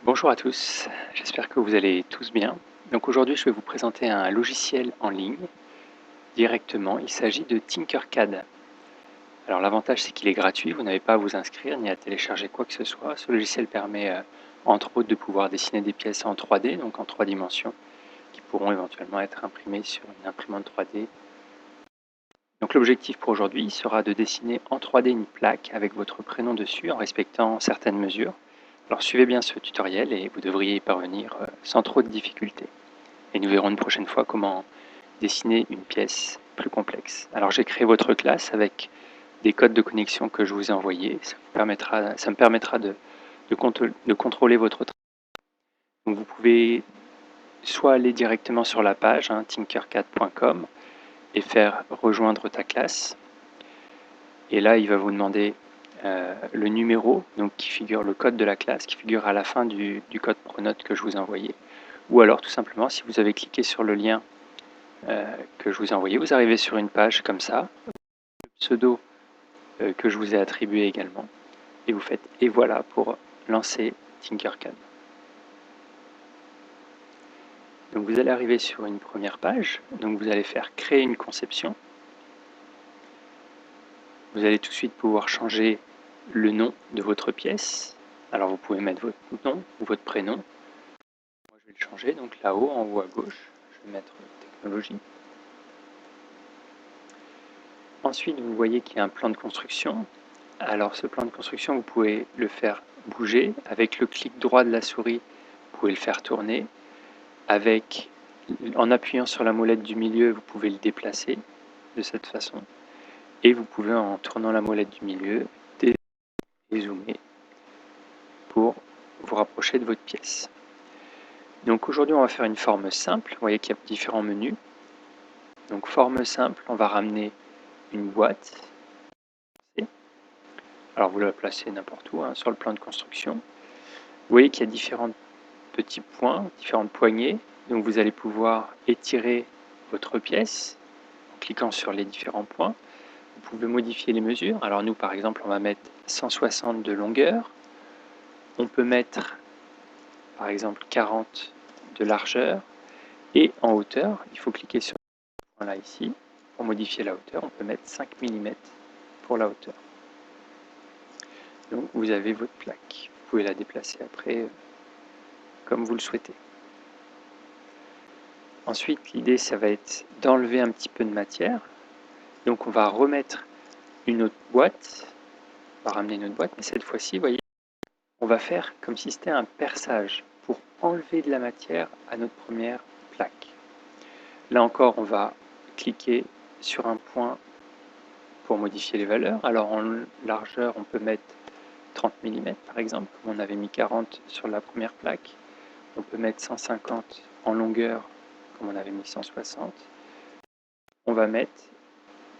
Bonjour à tous, j'espère que vous allez tous bien. Donc aujourd'hui je vais vous présenter un logiciel en ligne directement, il s'agit de Tinkercad. Alors l'avantage c'est qu'il est gratuit, vous n'avez pas à vous inscrire ni à télécharger quoi que ce soit. Ce logiciel permet entre autres de pouvoir dessiner des pièces en 3D, donc en 3 dimensions, qui pourront éventuellement être imprimées sur une imprimante 3D. Donc l'objectif pour aujourd'hui sera de dessiner en 3D une plaque avec votre prénom dessus en respectant certaines mesures. Alors suivez bien ce tutoriel et vous devriez y parvenir sans trop de difficultés. Et nous verrons une prochaine fois comment dessiner une pièce plus complexe. Alors j'ai créé votre classe avec des codes de connexion que je vous ai envoyés. Ça me permettra de contrôler votre travail. Donc vous pouvez soit aller directement sur la page tinkercad.com et faire rejoindre ta classe. Et là, il va vous demander le numéro, donc qui figure le code de la classe, qui figure à la fin du code Pronote que je vous ai envoyé. Ou alors, tout simplement, si vous avez cliqué sur le lien que je vous ai envoyé, vous arrivez sur une page comme ça, le pseudo que je vous ai attribué également, et vous faites « et voilà » pour lancer Tinkercad. Donc vous allez arriver sur une première page, donc vous allez faire « Créer une conception ». Vous allez tout de suite pouvoir changer le nom de votre pièce. Alors vous pouvez mettre votre nom ou votre prénom. Moi je vais le changer, donc là-haut, en haut à gauche, je vais mettre technologie. Ensuite, vous voyez qu'il y a un plan de construction. Alors ce plan de construction, vous pouvez le faire bouger. Avec le clic droit de la souris, vous pouvez le faire tourner. En appuyant sur la molette du milieu, vous pouvez le déplacer de cette façon. Et vous pouvez, en tournant la molette du milieu, dézoomer pour vous rapprocher de votre pièce. Donc aujourd'hui, on va faire une forme simple. Vous voyez qu'il y a différents menus. Donc forme simple, on va ramener une boîte. Alors vous la placez n'importe où, sur le plan de construction. Vous voyez qu'il y a différents petits points, différentes poignées. Donc vous allez pouvoir étirer votre pièce en cliquant sur les différents points. Vous pouvez modifier les mesures. Alors nous, par exemple, on va mettre 160 de longueur. On peut mettre, par exemple, 40 de largeur. Et en hauteur, il faut cliquer sur ce point-là ici. Pour modifier la hauteur, on peut mettre 5 mm pour la hauteur. Donc vous avez votre plaque. Vous pouvez la déplacer après comme vous le souhaitez. Ensuite, l'idée, ça va être d'enlever un petit peu de matière. Donc on va remettre une autre boîte. On va ramener une autre boîte, mais cette fois-ci, vous voyez, on va faire comme si c'était un perçage pour enlever de la matière à notre première plaque. Là encore, on va cliquer sur un point pour modifier les valeurs. Alors en largeur, on peut mettre 30 mm par exemple, comme on avait mis 40 sur la première plaque. On peut mettre 150 en longueur, comme on avait mis 160. On va mettre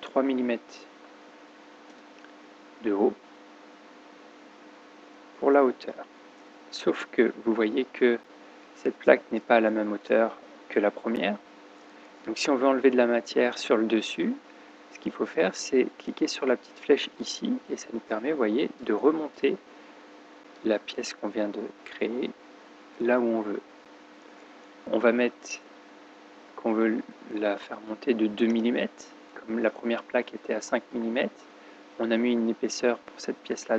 3 mm de haut pour la hauteur. Sauf que vous voyez que cette plaque n'est pas à la même hauteur que la première. Donc si on veut enlever de la matière sur le dessus, ce qu'il faut faire, c'est cliquer sur la petite flèche ici, et ça nous permet, vous voyez, de remonter la pièce qu'on vient de créer là où on veut. On va mettre qu'on veut la faire monter de 2 mm, comme la première plaque était à 5 mm, on a mis une épaisseur pour cette pièce-là.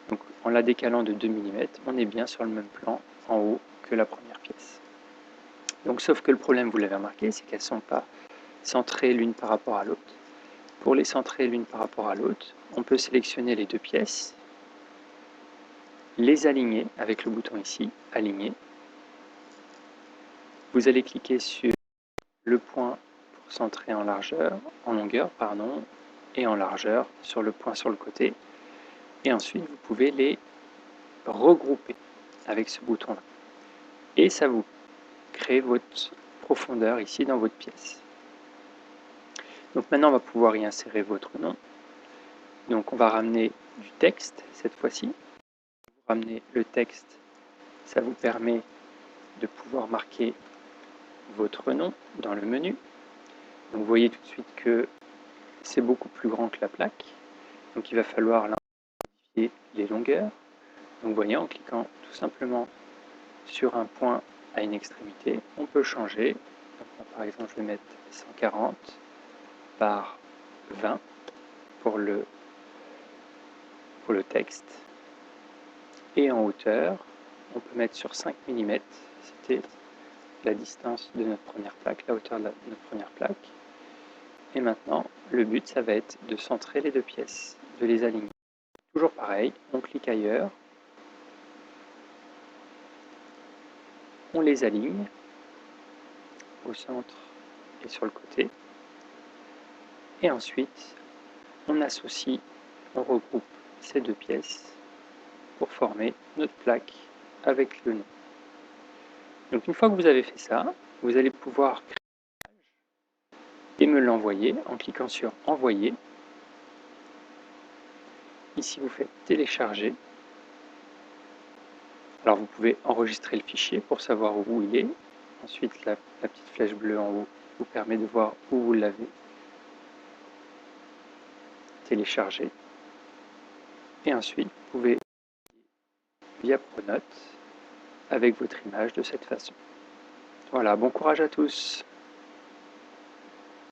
Donc en la décalant de 2 mm, on est bien sur le même plan en haut que la première pièce. Donc sauf que le problème, vous l'avez remarqué, c'est qu'elles ne sont pas centrées l'une par rapport à l'autre. Pour les centrer l'une par rapport à l'autre, on peut sélectionner les deux pièces, les aligner avec le bouton ici, aligner. Vous allez cliquer sur le point pour centrer en longueur, et en largeur sur le point sur le côté. Et ensuite, vous pouvez les regrouper avec ce bouton-là. Et ça vous crée votre profondeur ici dans votre pièce. Donc maintenant, on va pouvoir y insérer votre nom. Donc on va ramener du texte cette fois-ci. Ramener le texte, ça vous permet de pouvoir marquer votre nom dans le menu. Donc vous voyez tout de suite que c'est beaucoup plus grand que la plaque. Donc il va falloir modifier les longueurs. Donc vous voyez, en cliquant tout simplement sur un point à une extrémité, on peut changer. Donc, moi, par exemple, je vais mettre 140 par 20 pour le texte. Et en hauteur, on peut mettre sur 5 mm, c'était la distance de notre première plaque, la hauteur de notre première plaque. Et maintenant, le but, ça va être de centrer les deux pièces, de les aligner. Toujours pareil, on clique ailleurs, on les aligne au centre et sur le côté. Et ensuite, on associe, on regroupe ces deux pièces pour former notre plaque avec le nom. Donc une fois que vous avez fait ça, vous allez pouvoir créer et me l'envoyer en cliquant sur Envoyer. Ici, vous faites Télécharger. Alors vous pouvez enregistrer le fichier pour savoir où il est. Ensuite, la petite flèche bleue en haut vous permet de voir où vous l'avez téléchargé. Et ensuite, vous pouvez via Pronote avec votre image de cette façon. Voilà, bon courage à tous!